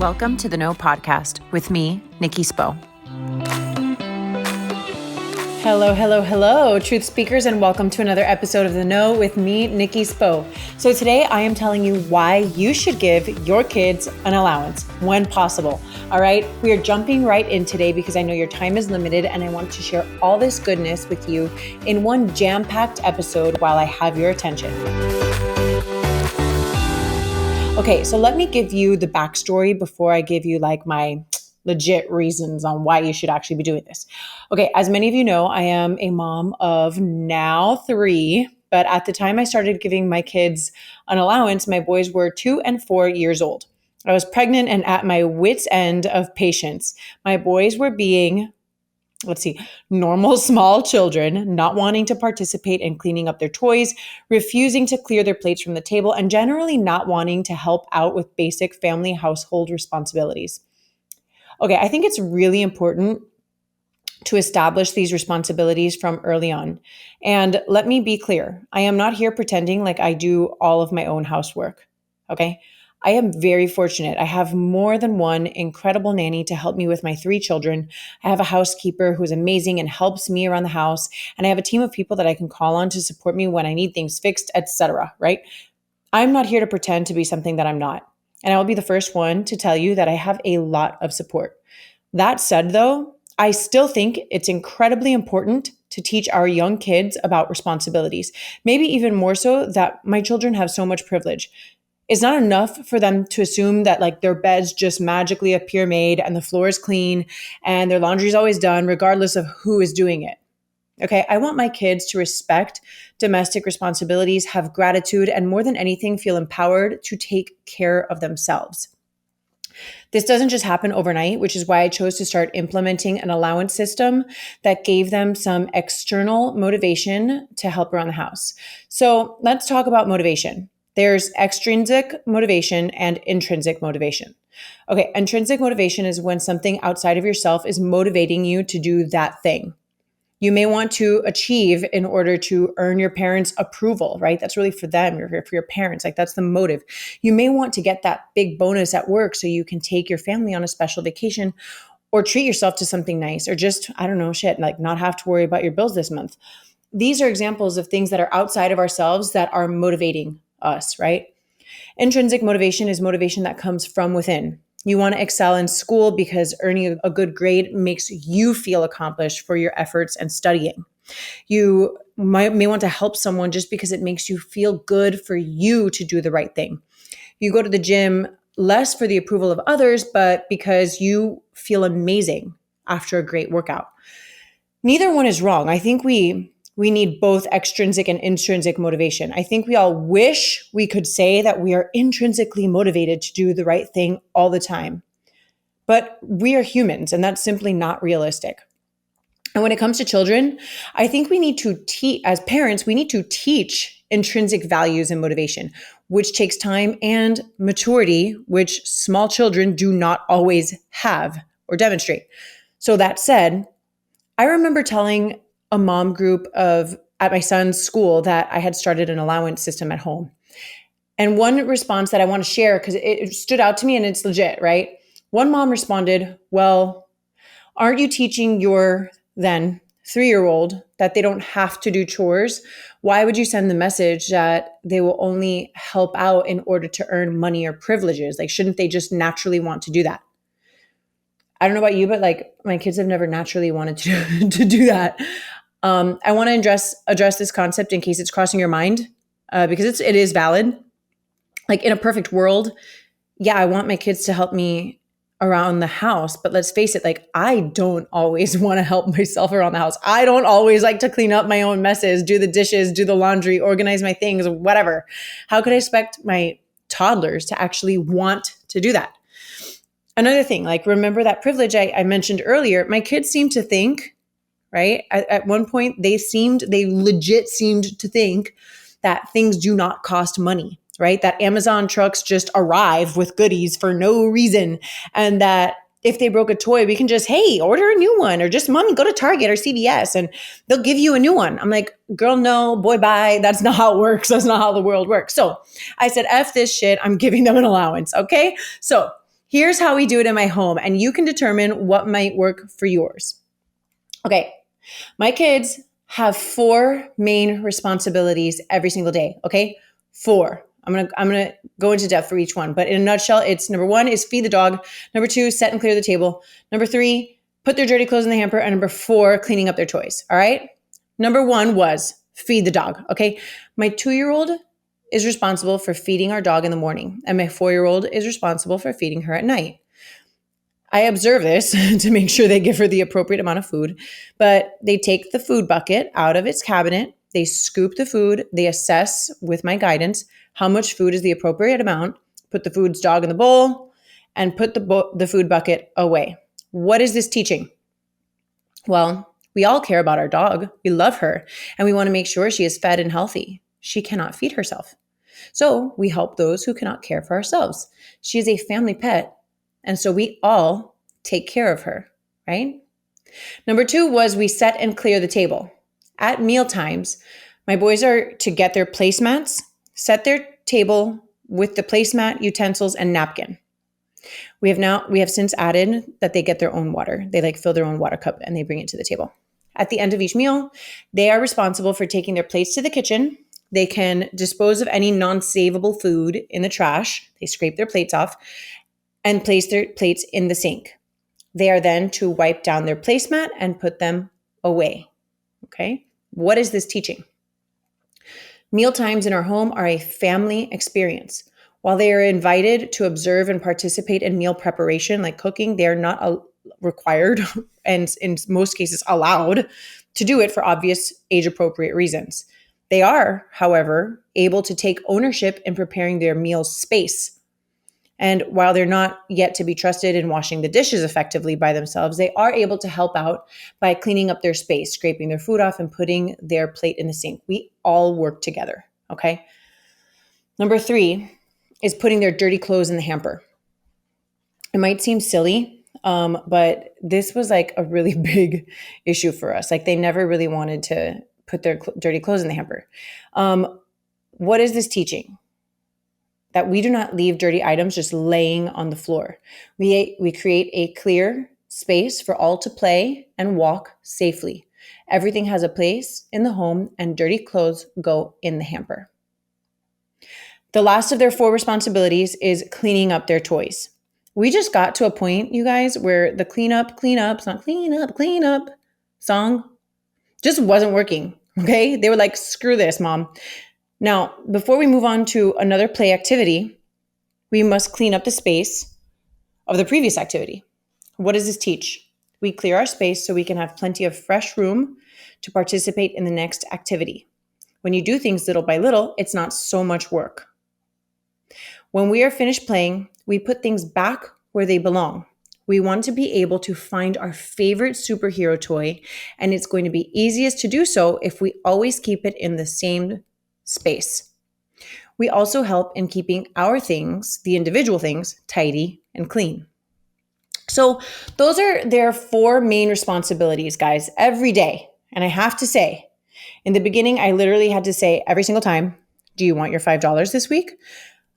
Welcome to the No Podcast with me, Nikki Spo. Hello, truth speakers, and welcome to another episode of The No with me, Nikki Spo. So today I am telling you why you should give your kids an allowance when possible. All right, we are jumping right in today because I know your time is limited and I want to share all this goodness with you in one jam-packed episode while I have your attention. Okay, so let me give you the backstory before I give you like my legit reasons on why you should actually be doing this. Okay, as many of you know, I am a mom of now 3, but at the time I started giving my kids an allowance, my boys were 2 and 4 years old. I was pregnant and at my wit's end of patience. My boys were being, normal small children, not wanting to participate in cleaning up their toys, refusing to clear their plates from the table, and generally not wanting to help out with basic family household responsibilities. Okay, I think it's really important to establish these responsibilities from early on. And let me be clear, I am not here pretending like I do all of my own housework, okay? I am very fortunate. I have more than one incredible nanny to help me with my 3 children. I have a housekeeper who's amazing and helps me around the house. And I have a team of people that I can call on to support me when I need things fixed, etc., right? I'm not here to pretend to be something that I'm not. And I will be the first one to tell you that I have a lot of support. That said, though, I still think it's incredibly important to teach our young kids about responsibilities, maybe even more so that my children have so much privilege. It's not enough for them to assume that like their beds just magically appear made and the floor is clean and their laundry is always done regardless of who is doing it. Okay, I want my kids to respect domestic responsibilities, have gratitude, and more than anything, feel empowered to take care of themselves. This doesn't just happen overnight, which is why I chose to start implementing an allowance system that gave them some external motivation to help around the house. So let's talk about motivation. There's extrinsic motivation and intrinsic motivation. Okay, intrinsic motivation is when something outside of yourself is motivating you to do that thing. You may want to achieve in order to earn your parents' approval, right? That's really for them, or for your parents. Like that's the motive. You may want to get that big bonus at work so you can take your family on a special vacation or treat yourself to something nice or just, like not have to worry about your bills this month. These are examples of things that are outside of ourselves that are motivating us, right? Intrinsic motivation is motivation that comes from within. You want to excel in school because earning a good grade makes you feel accomplished for your efforts and studying. You may want to help someone just because it makes you feel good for you to do the right thing. You go to the gym less for the approval of others, but because you feel amazing after a great workout. Neither one is wrong. I think we need both extrinsic and intrinsic motivation. I think we all wish we could say that we are intrinsically motivated to do the right thing all the time. But we are humans, and that's simply not realistic. And when it comes to children, I think we need to as parents, we need to teach intrinsic values and motivation, which takes time and maturity, which small children do not always have or demonstrate. So that said, I remember telling a mom group at my son's school that I had started an allowance system at home. And one response that I want to share, because it stood out to me and it's legit, right? One mom responded, well, aren't you teaching your then 3-year-old that they don't have to do chores? Why would you send the message that they will only help out in order to earn money or privileges? Like, shouldn't they just naturally want to do that? I don't know about you, but like my kids have never naturally wanted to do that. I want to address this concept in case it's crossing your mind, because it is valid. Like in a perfect world, yeah, I want my kids to help me around the house, but let's face it, like I don't always want to help myself around the house. I don't always like to clean up my own messes, do the dishes, do the laundry, organize my things, whatever. How could I expect my toddlers to actually want to do that? Another thing, like remember that privilege I mentioned earlier, my kids seem to think, right? At one point, they legit seemed to think that things do not cost money, right? That Amazon trucks just arrive with goodies for no reason. And that if they broke a toy, we can just, hey, order a new one, or just mommy, go to Target or CVS and they'll give you a new one. I'm like, girl, no, boy, bye. That's not how it works. That's not how the world works. So I said, F this shit. I'm giving them an allowance. Okay. So Here's how we do it in my home, and you can determine what might work for yours. Okay, my kids have 4 main responsibilities every single day. Okay, 4. I'm gonna go into depth for each one, but in a nutshell, it's number 1 is feed the dog. Number 2, set and clear the table. Number 3, put their dirty clothes in the hamper. And number 4, cleaning up their toys. All right. Number 1 was feed the dog. Okay, my 2-year-old is responsible for feeding our dog in the morning, and my 4-year-old is responsible for feeding her at night. I observe this to make sure they give her the appropriate amount of food, but they take the food bucket out of its cabinet, they scoop the food, they assess with my guidance how much food is the appropriate amount, put the food's dog in the bowl, and put the food bucket away. What is this teaching? Well, we all care about our dog. We love her, and we want to make sure she is fed and healthy. She cannot feed herself. So we help those who cannot care for ourselves. She is a family pet, and so we all take care of her, right? Number 2 was we set and clear the table. At meal times, my boys are to get their placemats, set their table with the placemat, utensils, and napkin. We have since added that they get their own water. They fill their own water cup and they bring it to the table. At the end of each meal, they are responsible for taking their plates to the kitchen. They can dispose of any non-savable food in the trash. They scrape their plates off and place their plates in the sink. They are then to wipe down their placemat and put them away. Okay? What is this teaching? Meal times in our home are a family experience. While they are invited to observe and participate in meal preparation, like cooking, they are not required and in most cases allowed to do it for obvious age-appropriate reasons. They are, however, able to take ownership in preparing their meal space. And while they're not yet to be trusted in washing the dishes effectively by themselves, they are able to help out by cleaning up their space, scraping their food off, and putting their plate in the sink. We all work together, okay? Number 3 is putting their dirty clothes in the hamper. It might seem silly, but this was a really big issue for us. They never really wanted to put their dirty clothes in the hamper. What is this teaching? That we do not leave dirty items just laying on the floor. We create a clear space for all to play and walk safely. Everything has a place in the home, and dirty clothes go in the hamper. The last of their 4 responsibilities is cleaning up their toys. We just got to a point, you guys, where the clean up song just wasn't working, okay? They were like, screw this, Mom. Now, before we move on to another play activity, we must clean up the space of the previous activity. What does this teach? We clear our space so we can have plenty of fresh room to participate in the next activity. When you do things little by little, it's not so much work. When we are finished playing, we put things back where they belong. We want to be able to find our favorite superhero toy, and it's going to be easiest to do so if we always keep it in the same space. We also help in keeping our things, the individual things, tidy and clean. So those are their 4 main responsibilities, guys, every day. And I have to say, in the beginning, I literally had to say every single time, do you want your $5 this week?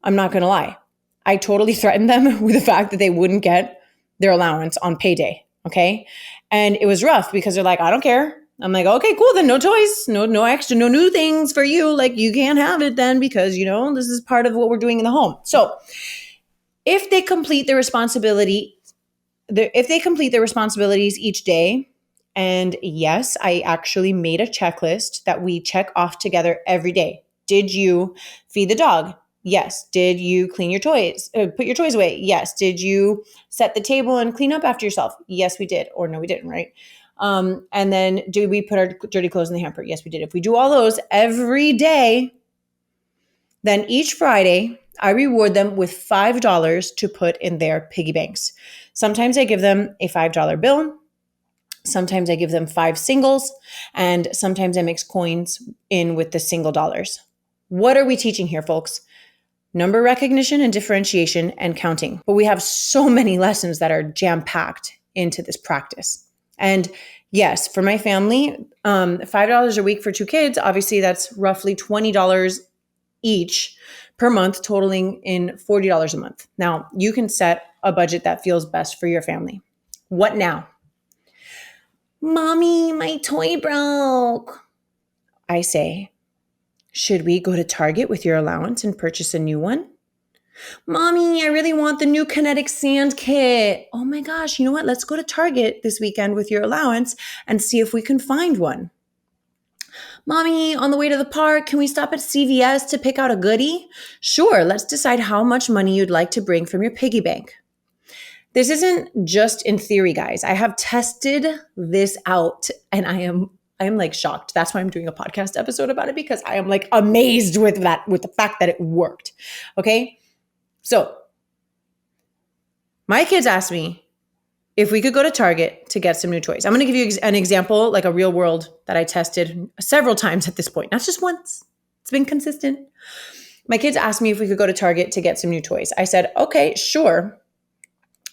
I'm not going to lie. I totally threatened them with the fact that they wouldn't get their allowance on payday. Okay. And it was rough because they're like, I don't care. I'm like, okay, cool. Then no toys, no extra, no new things for you. You can't have it then because, this is part of what we're doing in the home. So if they complete their responsibilities each day, and yes, I actually made a checklist that we check off together every day. Did you feed the dog? Yes. Did you clean your toys? Put your toys away? Yes. Did you set the table and clean up after yourself? Yes, we did. Or no, we didn't, right? And then did we put our dirty clothes in the hamper? Yes, we did. If we do all those every day, then each Friday, I reward them with $5 to put in their piggy banks. Sometimes I give them a $5 bill. Sometimes I give them 5 singles, and sometimes I mix coins in with the single dollars. What are we teaching here, folks? Number recognition and differentiation and counting. But we have so many lessons that are jam-packed into this practice. And yes, for my family, $5 a week for 2 kids, obviously that's roughly $20 each per month, totaling in $40 a month. Now, you can set a budget that feels best for your family. What now? Mommy, my toy broke. I say, should we go to Target with your allowance and purchase a new one? Mommy, I really want the new kinetic sand kit. Oh my gosh, you know what? Let's go to Target this weekend with your allowance and see if we can find one. Mommy, on the way to the park, can we stop at CVS to pick out a goodie? Sure, let's decide how much money you'd like to bring from your piggy bank. This isn't just in theory, guys. I have tested this out and I am like shocked. That's why I'm doing a podcast episode about it, because I am like amazed with the fact that it worked. Okay. So my kids asked me if we could go to Target to get some new toys. I'm going to give you an example, like a real world that I tested several times at this point, not just once. It's been consistent. My kids asked me if we could go to Target to get some new toys. I said, okay, sure.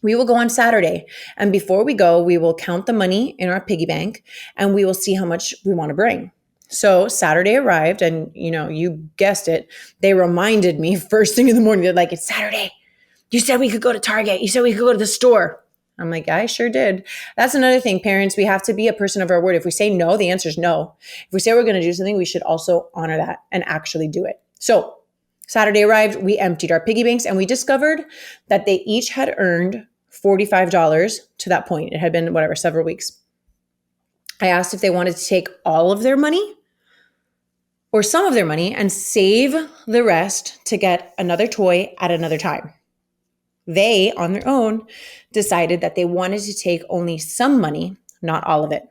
We will go on Saturday. And before we go, we will count the money in our piggy bank and we will see how much we want to bring. So Saturday arrived and, you guessed it. They reminded me first thing in the morning. They're like, it's Saturday. You said we could go to Target. You said we could go to the store. I'm like, I sure did. That's another thing, parents. We have to be a person of our word. If we say no, the answer is no. If we say we're going to do something, we should also honor that and actually do it. So Saturday arrived, we emptied our piggy banks and we discovered that they each had earned $45 to that point. It had been several weeks. I asked if they wanted to take all of their money or some of their money and save the rest to get another toy at another time. They, on their own, decided that they wanted to take only some money, not all of it.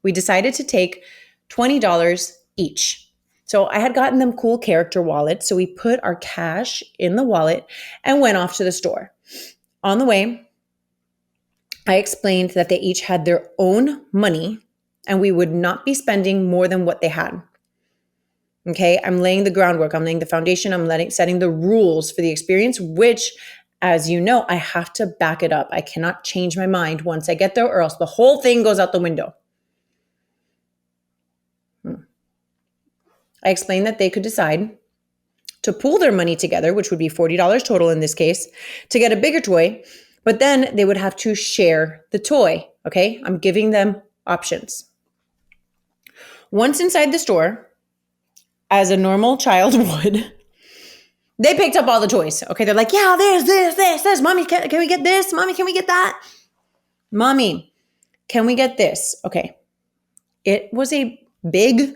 We decided to take $20 each. So I had gotten them cool character wallets, so we put our cash in the wallet and went off to the store. On the way, I explained that they each had their own money and we would not be spending more than what they had. Okay, I'm laying the groundwork. I'm laying the foundation. I'm setting the rules for the experience, which, as you know, I have to back it up. I cannot change my mind once I get there or else the whole thing goes out the window. I explained that they could decide to pool their money together, which would be $40 total in this case, to get a bigger toy, but then they would have to share the toy, okay? I'm giving them options. Once inside the store, as a normal child would, they picked up all the toys, okay? They're like, yeah, there's this. Mommy, can we get this? Mommy, can we get that? Mommy, can we get this? Okay. It was a big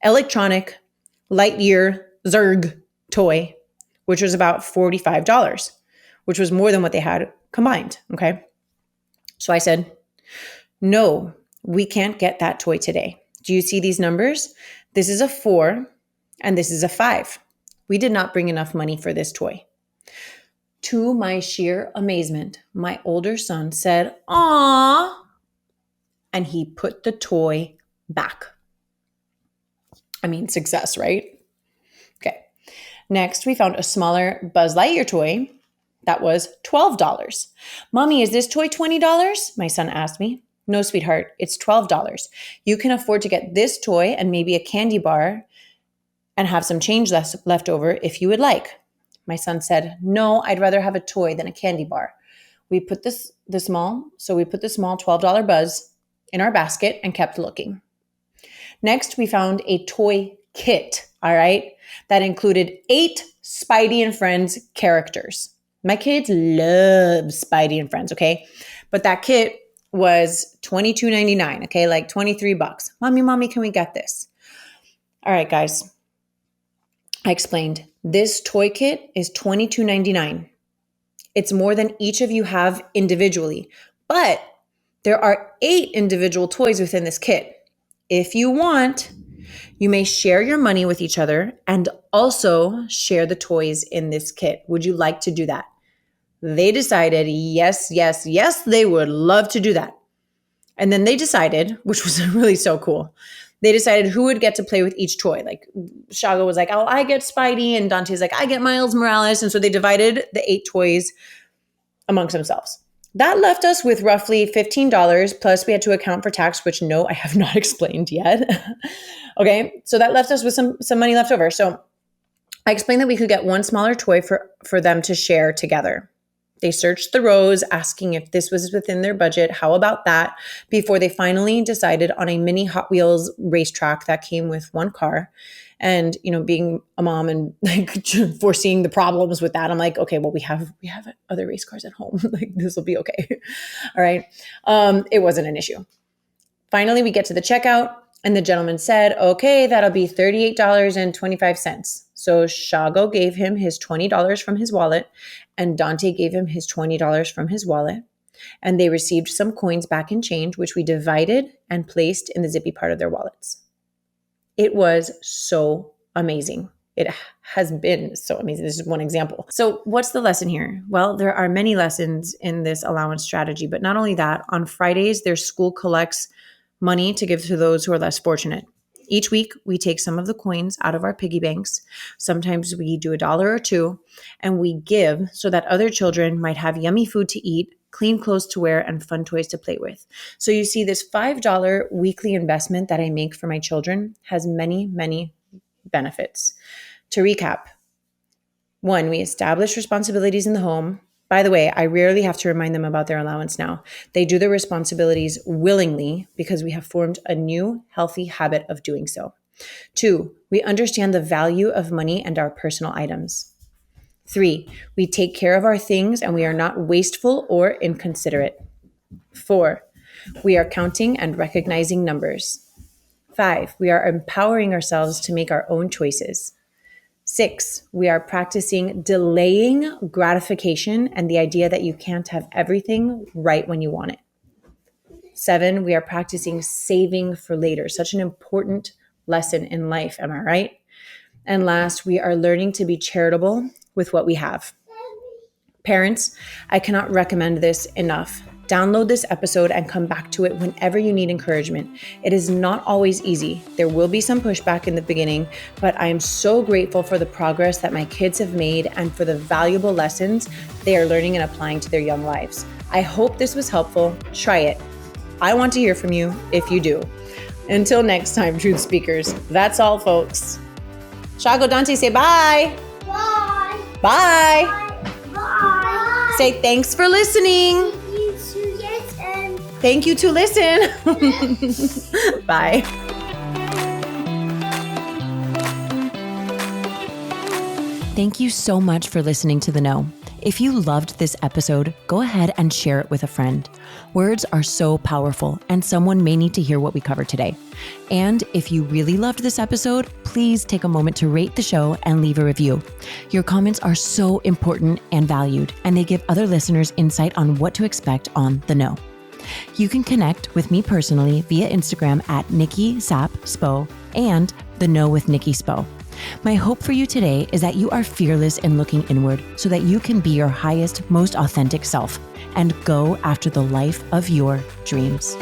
electronic Lightyear Zerg toy, which was about $45, which was more than what they had combined, okay? So I said, no, we can't get that toy today. Do you see these numbers? This is a 4 and this is a 5. We did not bring enough money for this toy. To my sheer amazement, my older son said, "Aw," and he put the toy back. I mean, success, right? Okay. Next, we found a smaller Buzz Lightyear toy that was $12. Mommy, is this toy $20? My son asked me. No, sweetheart, it's $12. You can afford to get this toy and maybe a candy bar and have some change left over if you would like. My son said, no, I'd rather have a toy than a candy bar. We put the small $12 Buzz in our basket and kept looking. Next, we found a toy kit, all right, that included 8 Spidey and Friends characters. My kids love Spidey and Friends, okay? But that kit was $22.99, okay, like $23. Mommy, can we get this? All right, guys. I explained, this toy kit is $22.99. It's more than each of you have individually, but there are 8 individual toys within this kit. If you want, you may share your money with each other and also share the toys in this kit. Would you like to do that? They decided yes, they would love to do that. And then they decided, which was really so cool, they decided who would get to play with each toy. Like Shago was like, oh, I get Spidey, and Dante's like, I get Miles Morales. And so they divided the 8 toys amongst themselves. That left us with roughly $15, plus we had to account for tax, which no, I have not explained yet. Okay, so that left us with some money left over. So I explained that we could get one smaller toy for them to share together. They searched the rows, asking if this was within their budget. How about that? Before they finally decided on a mini Hot Wheels racetrack that came with one car. And, being a mom and like foreseeing the problems with that, I'm like, okay, well, we have other race cars at home. Like, this will be okay. All right. It wasn't an issue. Finally, we get to the checkout and the gentleman said, okay, that'll be $38.25. So Shago gave him his $20 from his wallet and Dante gave him his $20 from his wallet. And they received some coins back in change, which we divided and placed in the zippy part of their wallets. It was so amazing. It has been so amazing. This is one example. So what's the lesson here? Well, there are many lessons in this allowance strategy, but not only that, on Fridays, their school collects money to give to those who are less fortunate. Each week, we take some of the coins out of our piggy banks. Sometimes we do $1 or $2, and we give so that other children might have yummy food to eat, clean clothes to wear, and fun toys to play with. So you see, this $5 weekly investment that I make for my children has many, many benefits. To recap, 1, we establish responsibilities in the home. By the way, I rarely have to remind them about their allowance now. They do their responsibilities willingly because we have formed a new healthy habit of doing so. 2, we understand the value of money and our personal items. 3, we take care of our things and we are not wasteful or inconsiderate. 4, we are counting and recognizing numbers. 5, we are empowering ourselves to make our own choices. 6, we are practicing delaying gratification and the idea that you can't have everything right when you want it. 7, we are practicing saving for later. Such an important lesson in life, am I right? And last, we are learning to be charitable with what we have. Parents, I cannot recommend this enough. Download this episode and come back to it whenever you need encouragement. It is not always easy. There will be some pushback in the beginning, but I am so grateful for the progress that my kids have made and for the valuable lessons they are learning and applying to their young lives. I hope this was helpful. Try it. I want to hear from you if you do. Until next time, Truth Speakers, that's all, folks. Shago, Dante, say bye. Bye. Bye. Bye. Say thanks for listening. Thank you to listen. Bye. Thank you so much for listening to The Know. If you loved this episode, go ahead and share it with a friend. Words are so powerful, and someone may need to hear what we covered today. And if you really loved this episode, please take a moment to rate the show and leave a review. Your comments are so important and valued, and they give other listeners insight on what to expect on The Know. You can connect with me personally via Instagram at Nikki Sap Spo and The Know with Nikki Spo. My hope for you today is that you are fearless in looking inward so that you can be your highest, most authentic self and go after the life of your dreams.